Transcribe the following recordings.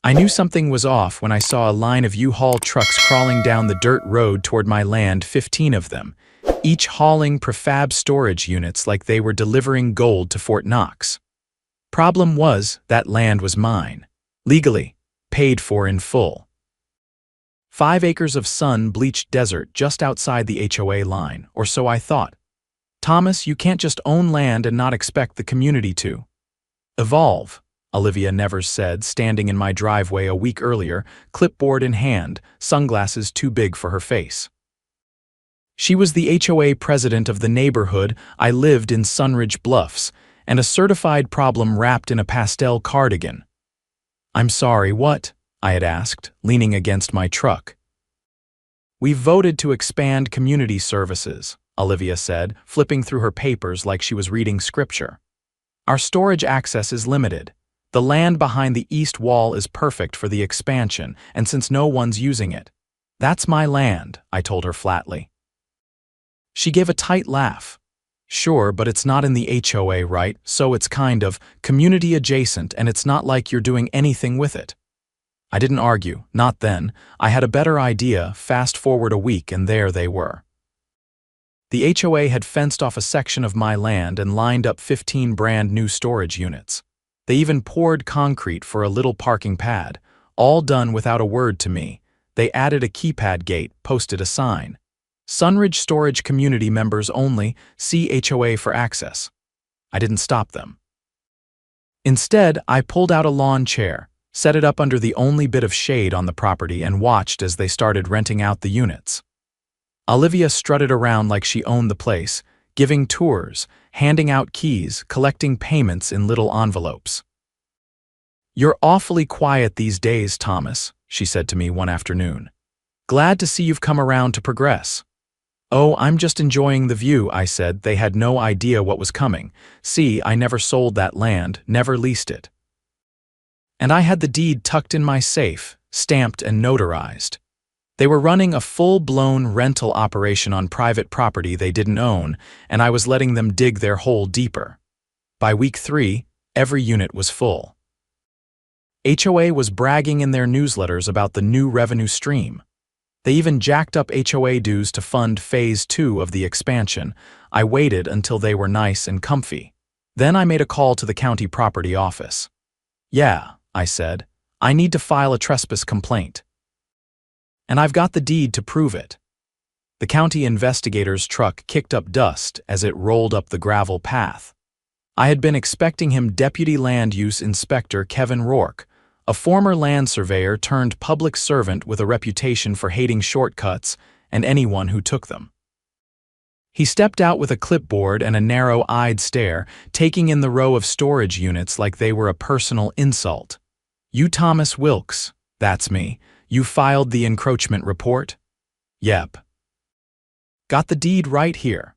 I knew something was off when I saw a line of U-Haul trucks crawling down the dirt road toward my land, 15 of them, each hauling prefab storage units like they were delivering gold to Fort Knox. Problem was, that land was mine. Legally, paid for in full. 5 acres of sun-bleached desert just outside the HOA line, or so I thought. Thomas, you can't just own land and not expect the community to evolve, Olivia Nevers said, standing in my driveway a week earlier, clipboard in hand, sunglasses too big for her face. She was the HOA president of the neighborhood I lived in, Sunridge Bluffs, and a certified problem wrapped in a pastel cardigan. "I'm sorry, what?" I had asked, leaning against my truck. "We've voted to expand community services," Olivia said, flipping through her papers like she was reading scripture. "Our storage access is limited. The land behind the east wall is perfect for the expansion, and since no one's using it." "That's my land," I told her flatly. She gave a tight laugh. "Sure, but it's not in the HOA, right? So it's kind of community adjacent, and it's not like you're doing anything with it." I didn't argue, not then. I had a better idea. Fast forward a week and there they were. The HOA had fenced off a section of my land and lined up 15 brand new storage units. They even poured concrete for a little parking pad, all done without a word to me. They added a keypad gate, posted a sign. "Sunridge Storage Community Members Only, see HOA for access." I didn't stop them. Instead, I pulled out a lawn chair, set it up under the only bit of shade on the property, and watched as they started renting out the units. Olivia strutted around like she owned the place, giving tours, handing out keys, collecting payments in little envelopes. "You're awfully quiet these days, Thomas," she said to me one afternoon. "Glad to see you've come around to progress." "Oh, I'm just enjoying the view," I said. They had no idea what was coming. "See, I never sold that land, never leased it. And I had the deed tucked in my safe, stamped and notarized." They were running a full-blown rental operation on private property they didn't own, and I was letting them dig their hole deeper. By week 3, every unit was full. HOA was bragging in their newsletters about the new revenue stream. They even jacked up HOA dues to fund Phase 2 of the expansion. I waited until they were nice and comfy. Then I made a call to the county property office. "Yeah," I said, "I need to file a trespass complaint. And I've got the deed to prove it." The county investigator's truck kicked up dust as it rolled up the gravel path. I had been expecting him, Deputy Land Use Inspector Kevin Rourke, a former land surveyor turned public servant with a reputation for hating shortcuts and anyone who took them. He stepped out with a clipboard and a narrow-eyed stare, taking in the row of storage units like they were a personal insult. "You Thomas Wilkes, that's me. You filed the encroachment report?" "Yep." "Got the deed right here."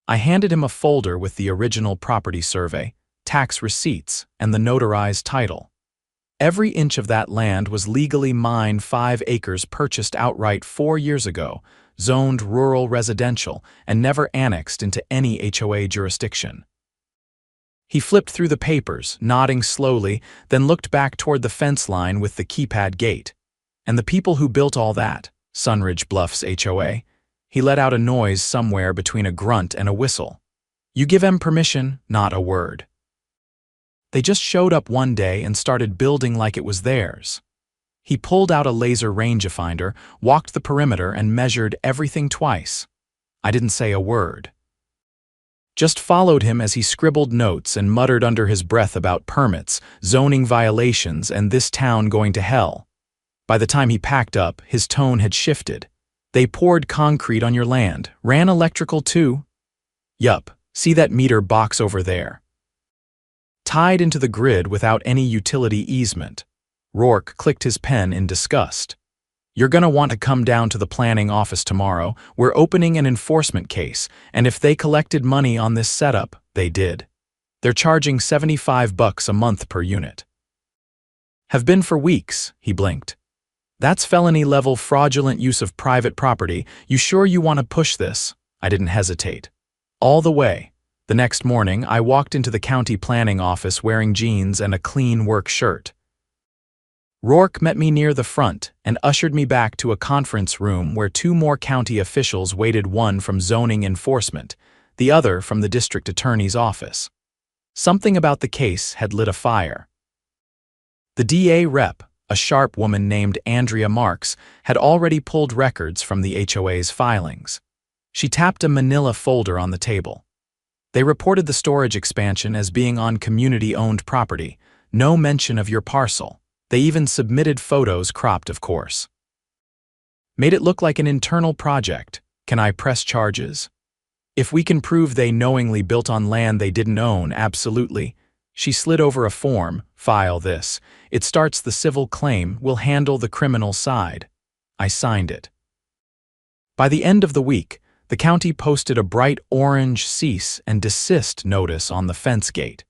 I handed him a folder with the original property survey, tax receipts, and the notarized title. Every inch of that land was legally mine. 5 acres purchased outright 4 years ago, zoned rural residential, and never annexed into any HOA jurisdiction. He flipped through the papers, nodding slowly, then looked back toward the fence line with the keypad gate. "And the people who built all that, Sunridge Bluffs HOA," he let out a noise somewhere between a grunt and a whistle. "You give 'em permission, not a word. They just showed up one day and started building like it was theirs." He pulled out a laser rangefinder, walked the perimeter, and measured everything twice. I didn't say a word. Just followed him as he scribbled notes and muttered under his breath about permits, zoning violations, and this town going to hell. By the time he packed up, his tone had shifted. "They poured concrete on your land, ran electrical too?" "Yup, see that meter box over there? Tied into the grid without any utility easement." Rourke clicked his pen in disgust. "You're gonna want to come down to the planning office tomorrow. We're opening an enforcement case, and if they collected money on this setup, they did. They're charging $75 a month per unit." "Have been for weeks," he blinked. "That's felony-level fraudulent use of private property. You sure you want to push this?" I didn't hesitate. "All the way." The next morning, I walked into the county planning office wearing jeans and a clean work shirt. Rourke met me near the front and ushered me back to a conference room where two more county officials waited, one from zoning enforcement, the other from the district attorney's office. Something about the case had lit a fire. The DA rep, a sharp woman named Andrea Marks, had already pulled records from the HOA's filings. She tapped a manila folder on the table. They reported the storage expansion as being on community-owned property, no mention of your parcel. They even submitted photos, cropped of course. Made it look like an internal project. Can I press charges? If we can prove they knowingly built on land they didn't own, absolutely. She slid over a form. File this. It starts the civil claim. We'll handle the criminal side. I signed it. By the end of the week, the county posted a bright orange cease and desist notice on the fence gate.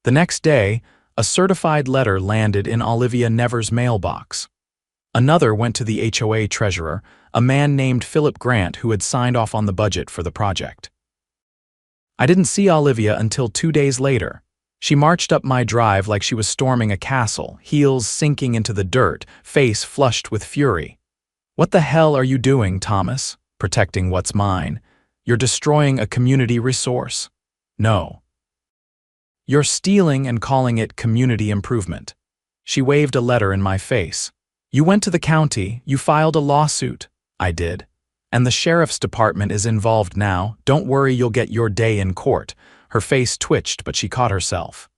The next day, a certified letter landed in Olivia Never's mailbox. Another went to the HOA treasurer, a man named Philip Grant who had signed off on the budget for the project. I didn't see Olivia until 2 days later. She marched up my drive like she was storming a castle, heels sinking into the dirt, face flushed with fury. "What the hell are you doing, Thomas? Protecting what's mine? You're destroying a community resource." "No. You're stealing and calling it community improvement." She waved a letter in my face. "You went to the county, you filed a lawsuit." "I did. And the sheriff's department is involved now. Don't worry, you'll get your day in court." Her face twitched, but she caught herself.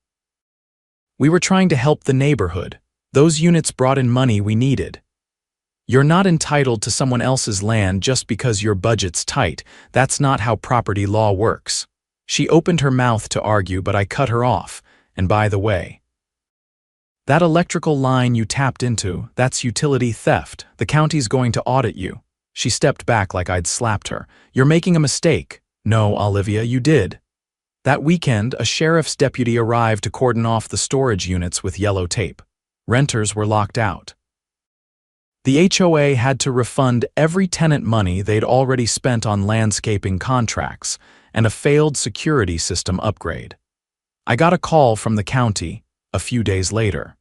"We were trying to help the neighborhood. Those units brought in money we needed. You're not entitled to someone else's land just because your budget's tight. That's not how property law works." She opened her mouth to argue, but I cut her off. "And by the way, that electrical line you tapped into, that's utility theft. The county's going to audit you." She stepped back like I'd slapped her. "You're making a mistake." "No, Olivia, you did." That weekend, a sheriff's deputy arrived to cordon off the storage units with yellow tape. Renters were locked out. The HOA had to refund every tenant money they'd already spent on landscaping contracts and a failed security system upgrade. I got a call from the county a few days later.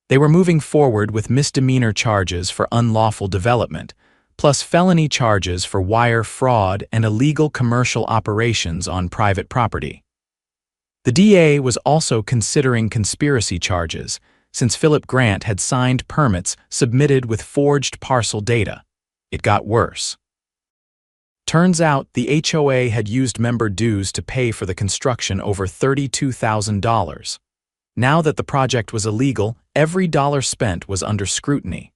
They were moving forward with misdemeanor charges for unlawful development, plus felony charges for wire fraud and illegal commercial operations on private property. The DA was also considering conspiracy charges, since Philip Grant had signed permits submitted with forged parcel data. It got worse. Turns out the HOA had used member dues to pay for the construction over $32,000. Now that the project was illegal, every dollar spent was under scrutiny.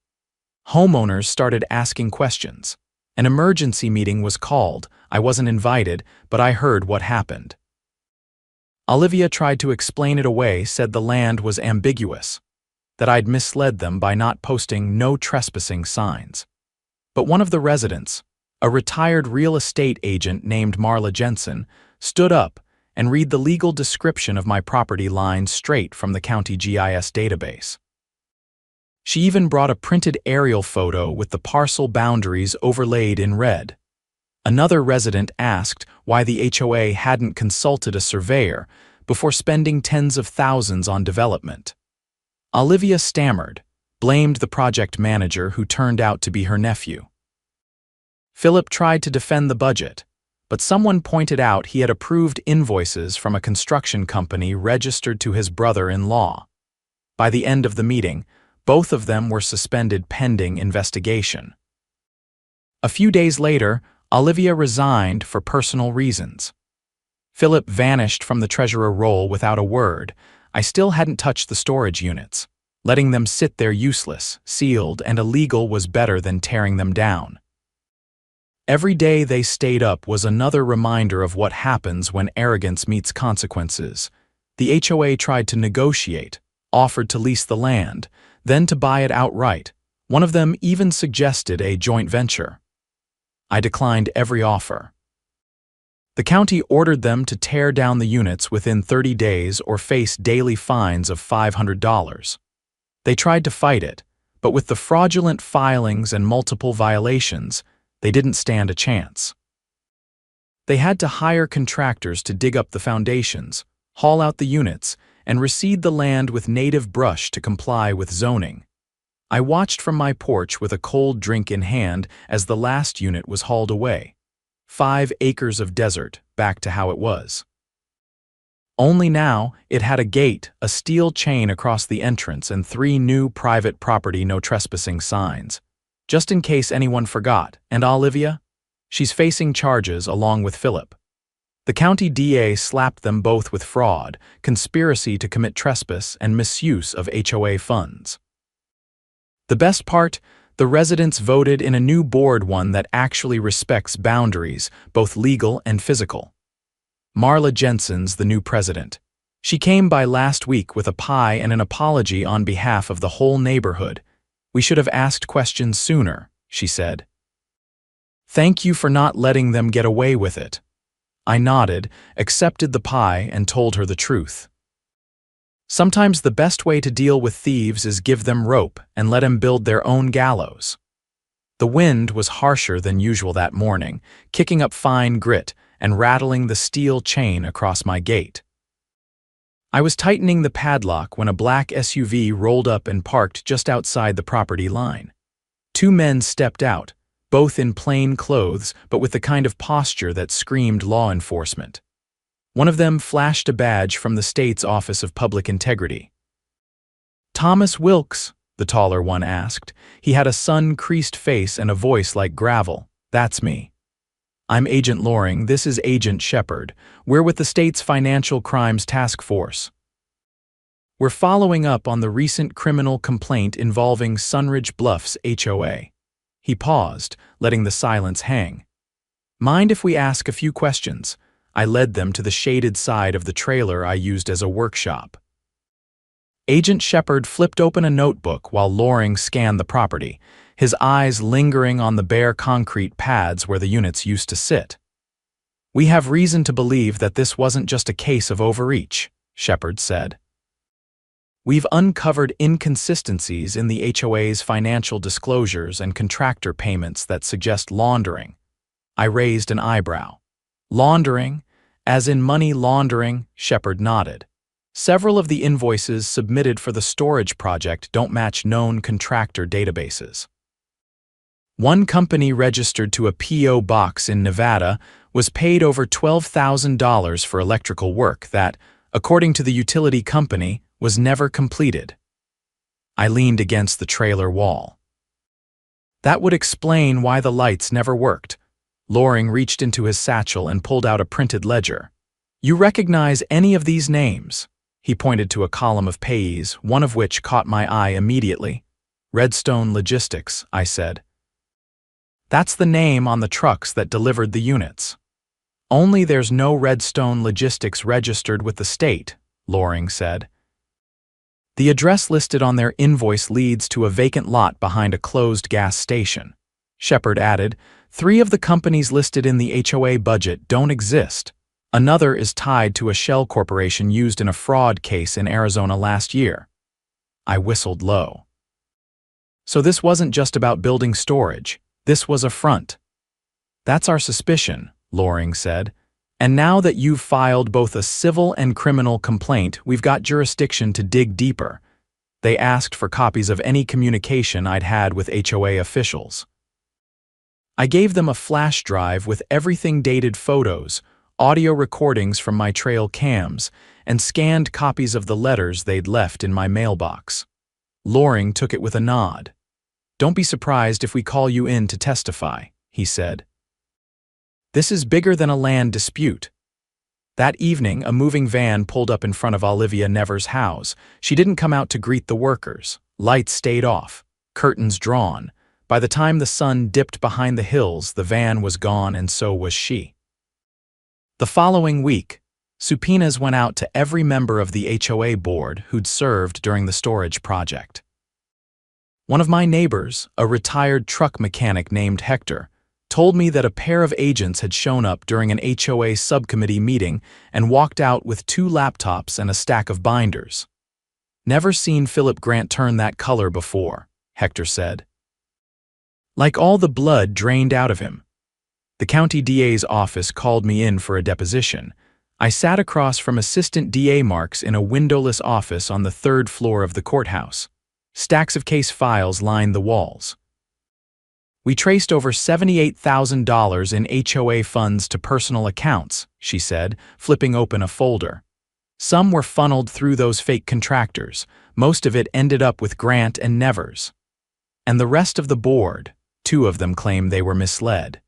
Homeowners started asking questions. An emergency meeting was called. I wasn't invited, but I heard what happened. Olivia tried to explain it away, said the land was ambiguous, that I'd misled them by not posting no trespassing signs. But one of the residents, a retired real estate agent named Marla Jensen, stood up and read the legal description of my property line straight from the county GIS database. She even brought a printed aerial photo with the parcel boundaries overlaid in red. Another resident asked why the HOA hadn't consulted a surveyor before spending tens of thousands on development. Olivia stammered, blamed the project manager who turned out to be her nephew. Philip tried to defend the budget, but someone pointed out he had approved invoices from a construction company registered to his brother-in-law. By the end of the meeting, both of them were suspended pending investigation. A few days later, Olivia resigned for personal reasons. Philip vanished from the treasurer role without a word. I still hadn't touched the storage units. Letting them sit there useless, sealed, and illegal was better than tearing them down. Every day they stayed up was another reminder of what happens when arrogance meets consequences. The HOA tried to negotiate, offered to lease the land, then to buy it outright. One of them even suggested a joint venture. I declined every offer. The county ordered them to tear down the units within 30 days or face daily fines of $500. They tried to fight it, but with the fraudulent filings and multiple violations, they didn't stand a chance. They had to hire contractors to dig up the foundations, haul out the units, and reseed the land with native brush to comply with zoning. I watched from my porch with a cold drink in hand as the last unit was hauled away. 5 acres of desert, back to how it was. Only now, it had a gate, a steel chain across the entrance, and 3 new private property no trespassing signs. Just in case anyone forgot. And Olivia? She's facing charges along with Philip. The county DA slapped them both with fraud, conspiracy to commit trespass, and misuse of HOA funds. The best part? The residents voted in a new board, one that actually respects boundaries, both legal and physical. Marla Jensen's the new president. She came by last week with a pie and an apology on behalf of the whole neighborhood. "We should have asked questions sooner," she said. "Thank you for not letting them get away with it." I nodded, accepted the pie, and told her the truth. Sometimes the best way to deal with thieves is give them rope and let them build their own gallows. The wind was harsher than usual that morning, kicking up fine grit and rattling the steel chain across my gate. I was tightening the padlock when a black SUV rolled up and parked just outside the property line. 2 men stepped out, both in plain clothes but with the kind of posture that screamed law enforcement. One of them flashed a badge from the state's Office of Public Integrity. "Thomas Wilkes?" the taller one asked. He had a sun-creased face and a voice like gravel. "That's me." "I'm Agent Loring. This is Agent Shepard. We're with the state's Financial Crimes Task Force. We're following up on the recent criminal complaint involving Sunridge Bluffs HOA." He paused, letting the silence hang. "Mind if we ask a few questions?" I led them to the shaded side of the trailer I used as a workshop. Agent Shepard flipped open a notebook while Loring scanned the property, his eyes lingering on the bare concrete pads where the units used to sit. "We have reason to believe that this wasn't just a case of overreach," Shepard said. "We've uncovered inconsistencies in the HOA's financial disclosures and contractor payments that suggest laundering." I raised an eyebrow. "Laundering? As in money laundering?" Shepard nodded. "Several of the invoices submitted for the storage project don't match known contractor databases. One company registered to a P.O. box in Nevada was paid over $12,000 for electrical work that, according to the utility company, was never completed." I leaned against the trailer wall. "That would explain why the lights never worked." Loring reached into his satchel and pulled out a printed ledger. "You recognize any of these names?" He pointed to a column of payees, one of which caught my eye immediately. "Redstone Logistics," I said. "That's the name on the trucks that delivered the units." "Only there's no Redstone Logistics registered with the state," Loring said. "The address listed on their invoice leads to a vacant lot behind a closed gas station." Shepard added, "3 of the companies listed in the HOA budget don't exist. Another is tied to a shell corporation used in a fraud case in Arizona last year." I whistled low. "So this wasn't just about building storage. This was a front." "That's our suspicion," Loring said. "And now that you've filed both a civil and criminal complaint, we've got jurisdiction to dig deeper." They asked for copies of any communication I'd had with HOA officials. I gave them a flash drive with everything dated photos, audio recordings from my trail cams, and scanned copies of the letters they'd left in my mailbox. Loring took it with a nod. "Don't be surprised if we call you in to testify," he said. "This is bigger than a land dispute." That evening, a moving van pulled up in front of Olivia Never's house. She didn't come out to greet the workers. Lights stayed off, curtains drawn. By the time the sun dipped behind the hills, the van was gone and so was she. The following week, subpoenas went out to every member of the HOA board who'd served during the storage project. One of my neighbors, a retired truck mechanic named Hector, told me that a pair of agents had shown up during an HOA subcommittee meeting and walked out with 2 laptops and a stack of binders. "Never seen Philip Grant turn that color before," Hector said. "Like all the blood drained out of him." The county DA's office called me in for a deposition. I sat across from Assistant DA Marks in a windowless office on the third floor of the courthouse. Stacks of case files lined the walls. We traced over $78,000 in HOA funds to personal accounts, she said, flipping open a folder. Some were funneled through those fake contractors. Most of it ended up with Grant and Nevers. And the rest of the board, 2 of them claim they were misled.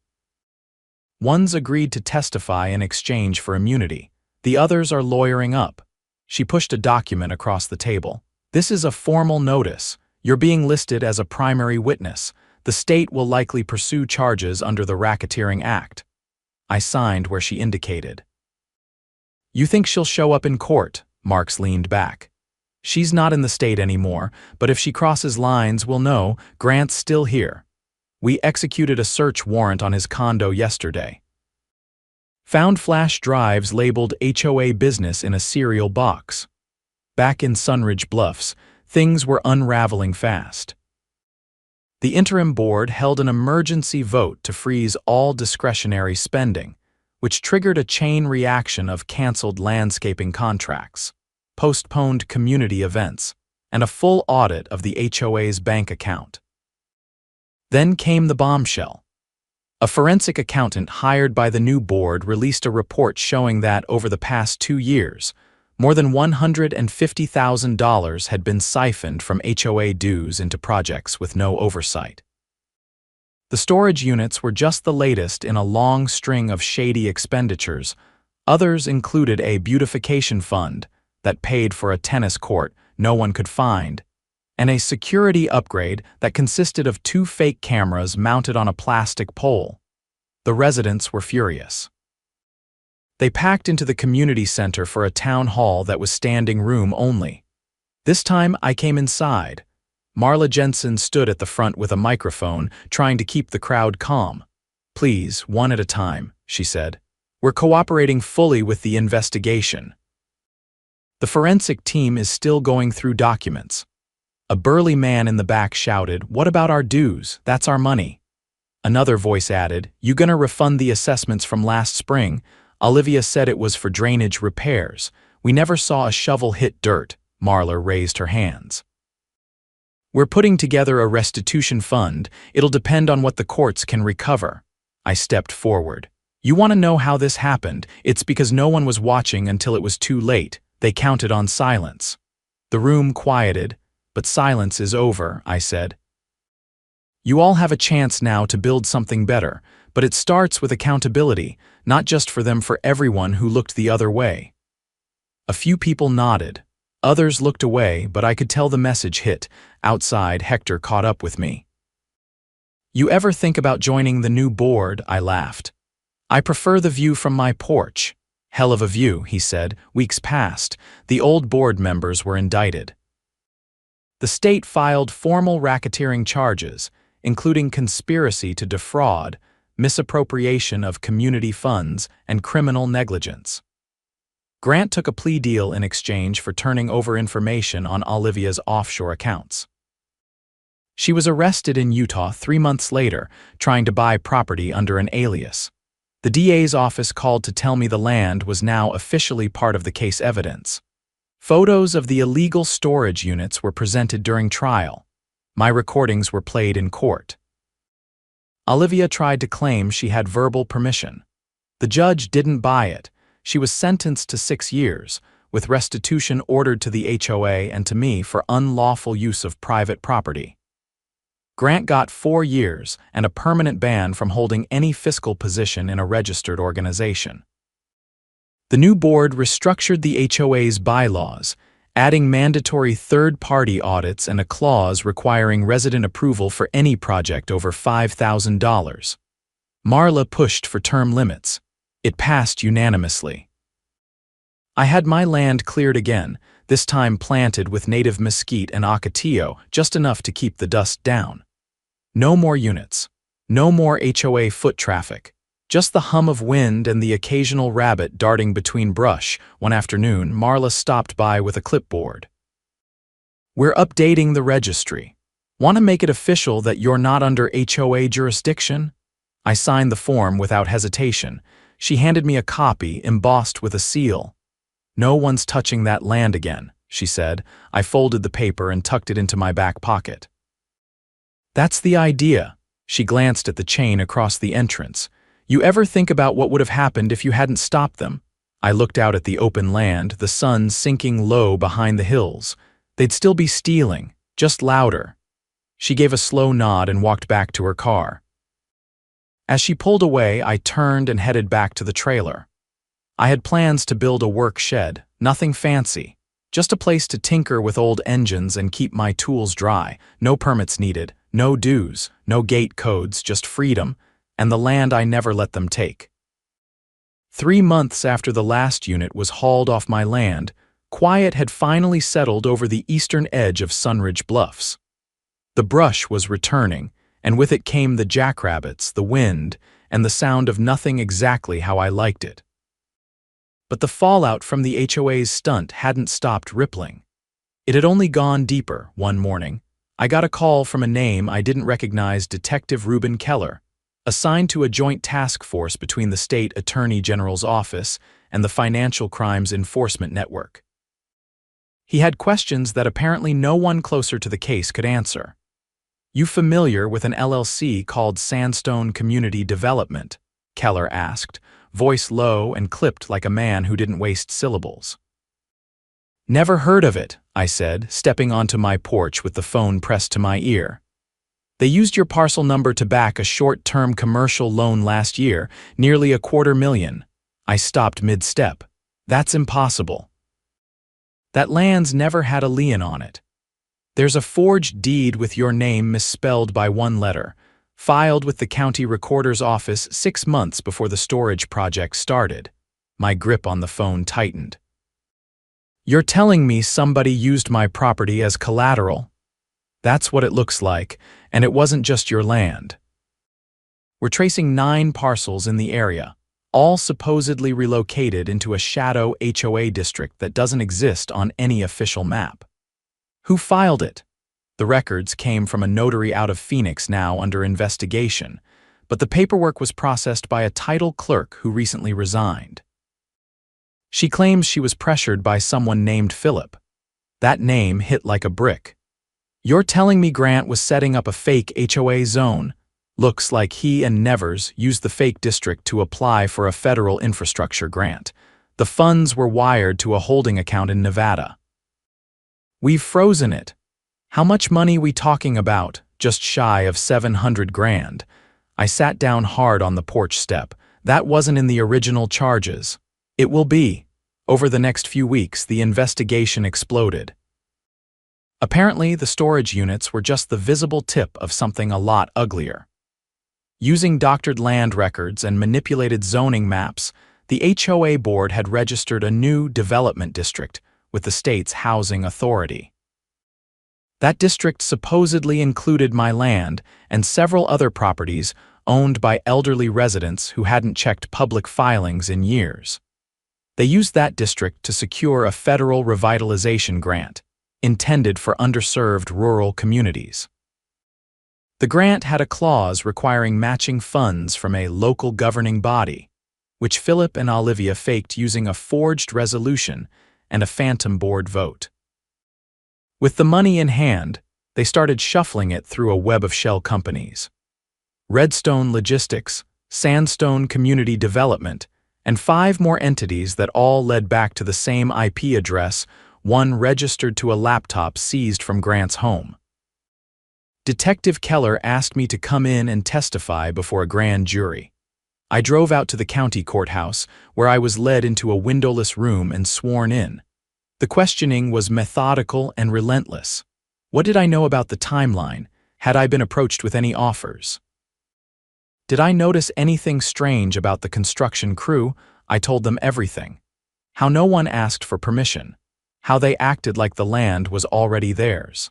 One's agreed to testify in exchange for immunity. The others are lawyering up. She pushed a document across the table. This is a formal notice. You're being listed as a primary witness. The state will likely pursue charges under the Racketeering Act. I signed where she indicated. You think she'll show up in court? Marks leaned back. She's not in the state anymore, but if she crosses lines, we'll know. Grant's still here. We executed a search warrant on his condo yesterday. Found flash drives labeled HOA business in a cereal box. Back in Sunridge Bluffs, things were unraveling fast. The interim board held an emergency vote to freeze all discretionary spending, which triggered a chain reaction of canceled landscaping contracts, postponed community events, and a full audit of the HOA's bank account. Then came the bombshell. A forensic accountant hired by the new board released a report showing that over the past 2 years, more than $150,000 had been siphoned from HOA dues into projects with no oversight. The storage units were just the latest in a long string of shady expenditures. Others included a beautification fund that paid for a tennis court no one could find, and a security upgrade that consisted of 2 fake cameras mounted on a plastic pole. The residents were furious. They packed into the community center for a town hall that was standing room only. This time I came inside. Marla Jensen stood at the front with a microphone, trying to keep the crowd calm. Please, one at a time, she said. We're cooperating fully with the investigation. The forensic team is still going through documents. A burly man in the back shouted, "What about our dues? That's our money." Another voice added, "You gonna refund the assessments from last spring?" Olivia said it was for drainage repairs. We never saw a shovel hit dirt. Marla raised her hands. We're putting together a restitution fund. It'll depend on what the courts can recover. I stepped forward. You want to know how this happened? It's because no one was watching until it was too late. They counted on silence. The room quieted. But silence is over, I said. You all have a chance now to build something better, but it starts with accountability, not just for them, for everyone who looked the other way. A few people nodded. Others looked away, but I could tell the message hit. Outside, Hector caught up with me. You ever think about joining the new board? I laughed. I prefer the view from my porch. Hell of a view, he said. Weeks passed. The old board members were indicted. The state filed formal racketeering charges, including conspiracy to defraud, misappropriation of community funds, and criminal negligence. Grant took a plea deal in exchange for turning over information on Olivia's offshore accounts. She was arrested in Utah 3 months later, trying to buy property under an alias. The DA's office called to tell me the land was now officially part of the case evidence. Photos of the illegal storage units were presented during trial. My recordings were played in court. Olivia tried to claim she had verbal permission. The judge didn't buy it. She was sentenced to 6 years, with restitution ordered to the HOA and to me for unlawful use of private property. Grant got 4 years and a permanent ban from holding any fiscal position in a registered organization. The new board restructured the HOA's bylaws, adding mandatory third-party audits and a clause requiring resident approval for any project over $5,000. Marla pushed for term limits. It passed unanimously. I had my land cleared again, this time planted with native mesquite and ocotillo, just enough to keep the dust down. No more units. No more HOA foot traffic. Just the hum of wind and the occasional rabbit darting between brush. One afternoon, Marla stopped by with a clipboard. We're updating the registry. Want to make it official that you're not under HOA jurisdiction? I signed the form without hesitation. She handed me a copy embossed with a seal. "No one's touching that land again," she said. I folded the paper and tucked it into my back pocket. "That's the idea." She glanced at the chain across the entrance. "You ever think about what would have happened if you hadn't stopped them?" I looked out at the open land, the sun sinking low behind the hills. They'd still be stealing, just louder. She gave a slow nod and walked back to her car. As she pulled away, I turned and headed back to the trailer. I had plans to build a work shed, nothing fancy, just a place to tinker with old engines and keep my tools dry. No permits needed, no dues, no gate codes, just freedom, and the land I never let them take. 3 months after the last unit was hauled off my land, quiet had finally settled over the eastern edge of Sunridge Bluffs. The brush was returning, and with it came the jackrabbits, the wind, and the sound of nothing exactly how I liked it. But the fallout from the HOA's stunt hadn't stopped rippling. It had only gone deeper. One morning, I got a call from a name I didn't recognize: Detective Reuben Keller, assigned to a joint task force between the state attorney general's office and the Financial Crimes Enforcement Network. He had questions that apparently no one closer to the case could answer. "You familiar with an LLC called Sandstone Community Development?" Keller asked, voice low and clipped like a man who didn't waste syllables. "Never heard of it," I said, stepping onto my porch with the phone pressed to my ear. "They used your parcel number to back a short-term commercial loan last year, nearly $250,000. I stopped mid-step. "That's impossible. That land's never had a lien on it. There's a forged deed with your name misspelled by one letter, filed with the county recorder's office 6 months before the storage project started." My grip on the phone tightened. "You're telling me somebody used my property as collateral?" "That's what it looks like, and it wasn't just your land. We're tracing 9 parcels in the area, all supposedly relocated into a shadow HOA district that doesn't exist on any official map." "Who filed it?" "The records came from a notary out of Phoenix, now under investigation, but the paperwork was processed by a title clerk who recently resigned. She claims she was pressured by someone named Philip." That name hit like a brick. "You're telling me Grant was setting up a fake HOA zone?" "Looks like he and Nevers used the fake district to apply for a federal infrastructure grant. The funds were wired to a holding account in Nevada. We've frozen it." "How much money we talking about?" "Just shy of $700,000. I sat down hard on the porch step. "That wasn't in the original charges." "It will be." Over the next few weeks, the investigation exploded. Apparently, the storage units were just the visible tip of something a lot uglier. Using doctored land records and manipulated zoning maps, the HOA board had registered a new development district with the state's housing authority. That district supposedly included my land and several other properties owned by elderly residents who hadn't checked public filings in years. They used that district to secure a federal revitalization grant intended for underserved rural communities. The grant had a clause requiring matching funds from a local governing body, which Philip and Olivia faked using a forged resolution and a phantom board vote. With the money in hand, they started shuffling it through a web of shell companies. Redstone Logistics, Sandstone Community Development, and 5 more entities that all led back to the same IP address, one registered to a laptop seized from Grant's home. Detective Keller asked me to come in and testify before a grand jury. I drove out to the county courthouse, where I was led into a windowless room and sworn in. The questioning was methodical and relentless. What did I know about the timeline? Had I been approached with any offers? Did I notice anything strange about the construction crew? I told them everything. How no one asked for permission. How they acted like the land was already theirs.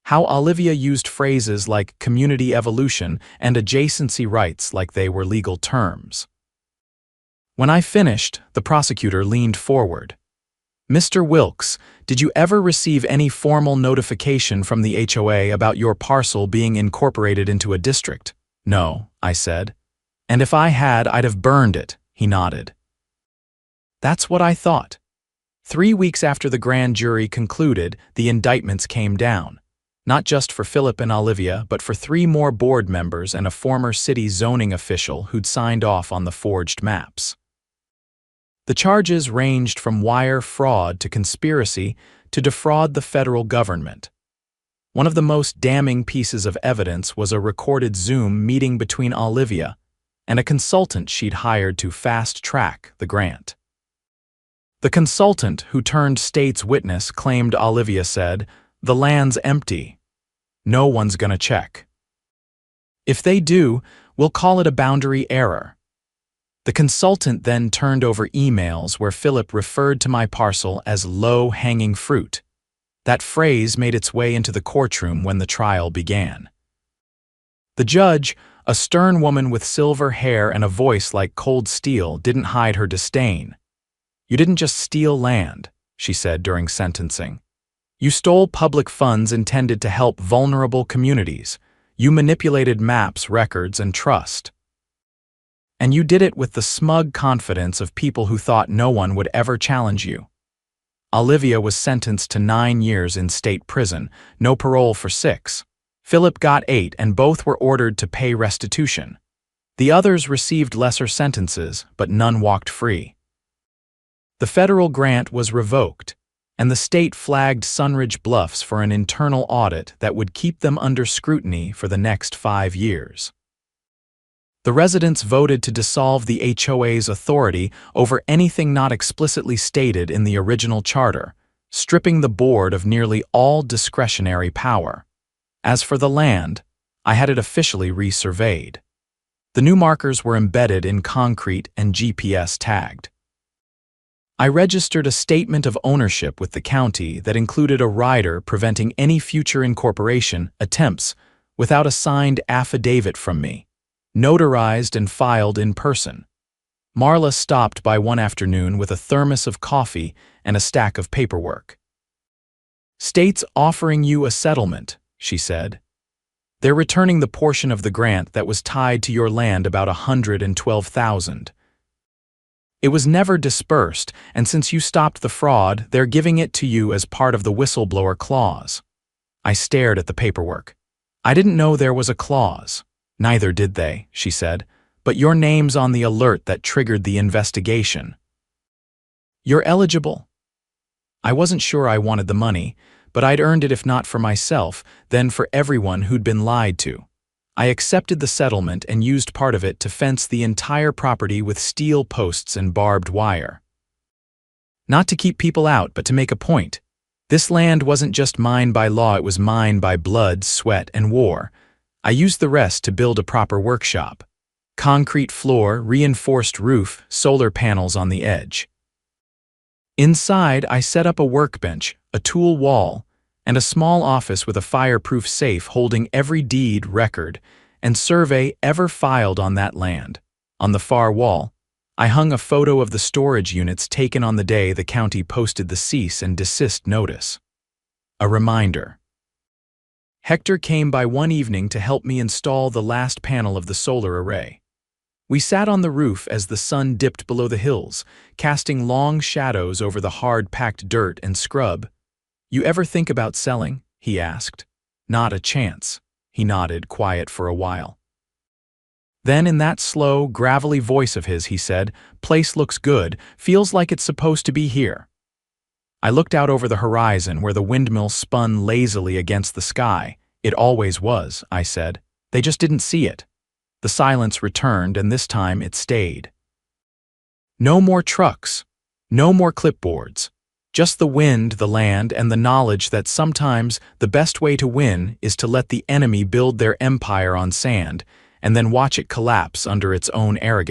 How Olivia used phrases like community evolution and adjacency rights like they were legal terms. When I finished, the prosecutor leaned forward. "Mr. Wilkes, did you ever receive any formal notification from the HOA about your parcel being incorporated into a district?" "No," I said. "And if I had, I'd have burned it," He nodded. That's what I thought. 3 weeks after the grand jury concluded, the indictments came down. Not just for Philip and Olivia, but for 3 more board members and a former city zoning official who'd signed off on the forged maps. The charges ranged from wire fraud to conspiracy to defraud the federal government. One of the most damning pieces of evidence was a recorded Zoom meeting between Olivia and a consultant she'd hired to fast-track the grant. The consultant, who turned state's witness, claimed Olivia said, "The land's empty. No one's gonna check. If they do, we'll call it a boundary error." The consultant then turned over emails where Philip referred to my parcel as low-hanging fruit. That phrase made its way into the courtroom when the trial began. The judge, a stern woman with silver hair and a voice like cold steel, didn't hide her disdain. "You didn't just steal land," she said during sentencing. "You stole public funds intended to help vulnerable communities. You manipulated maps, records, and trust. And you did it with the smug confidence of people who thought no one would ever challenge you." Olivia was sentenced to 9 years in state prison, no parole for 6. Philip got 8, and both were ordered to pay restitution. The others received lesser sentences, but none walked free. The federal grant was revoked, and the state flagged Sunridge Bluffs for an internal audit that would keep them under scrutiny for the next 5 years. The residents voted to dissolve the HOA's authority over anything not explicitly stated in the original charter, stripping the board of nearly all discretionary power. As for the land, I had it officially resurveyed. The new markers were embedded in concrete and GPS tagged. I registered a statement of ownership with the county that included a rider preventing any future incorporation attempts without a signed affidavit from me, notarized and filed in person. Marla stopped by one afternoon with a thermos of coffee and a stack of paperwork. "State's offering you a settlement," she said. "They're returning the portion of the grant that was tied to your land, about $112,000. It was never dispersed, and since you stopped the fraud, they're giving it to you as part of the whistleblower clause." I stared at the paperwork. "I didn't know there was a clause." "Neither did they," she said, "but your name's on the alert that triggered the investigation. You're eligible." I wasn't sure I wanted the money, but I'd earned it if not for myself, then for everyone who'd been lied to. I accepted the settlement and used part of it to fence the entire property with steel posts and barbed wire. Not to keep people out, but to make a point. This land wasn't just mine by law, it was mine by blood, sweat, and war. I used the rest to build a proper workshop. Concrete floor, reinforced roof, solar panels on the edge. Inside, I set up a workbench, a tool wall, and a small office with a fireproof safe holding every deed, record, and survey ever filed on that land. On the far wall, I hung a photo of the storage units taken on the day the county posted the cease and desist notice. A reminder. Hector came by one evening to help me install the last panel of the solar array. We sat on the roof as the sun dipped below the hills, casting long shadows over the hard-packed dirt and scrub. "You ever think about selling?" he asked. "Not a chance." He nodded, quiet for a while. Then in that slow, gravelly voice of his, he said, "Place looks good, feels like it's supposed to be here." I looked out over the horizon where the windmill spun lazily against the sky. "It always was," I said. "They just didn't see it." The silence returned, and this time it stayed. No more trucks, no more clipboards. Just the wind, the land, and the knowledge that sometimes the best way to win is to let the enemy build their empire on sand and then watch it collapse under its own arrogance.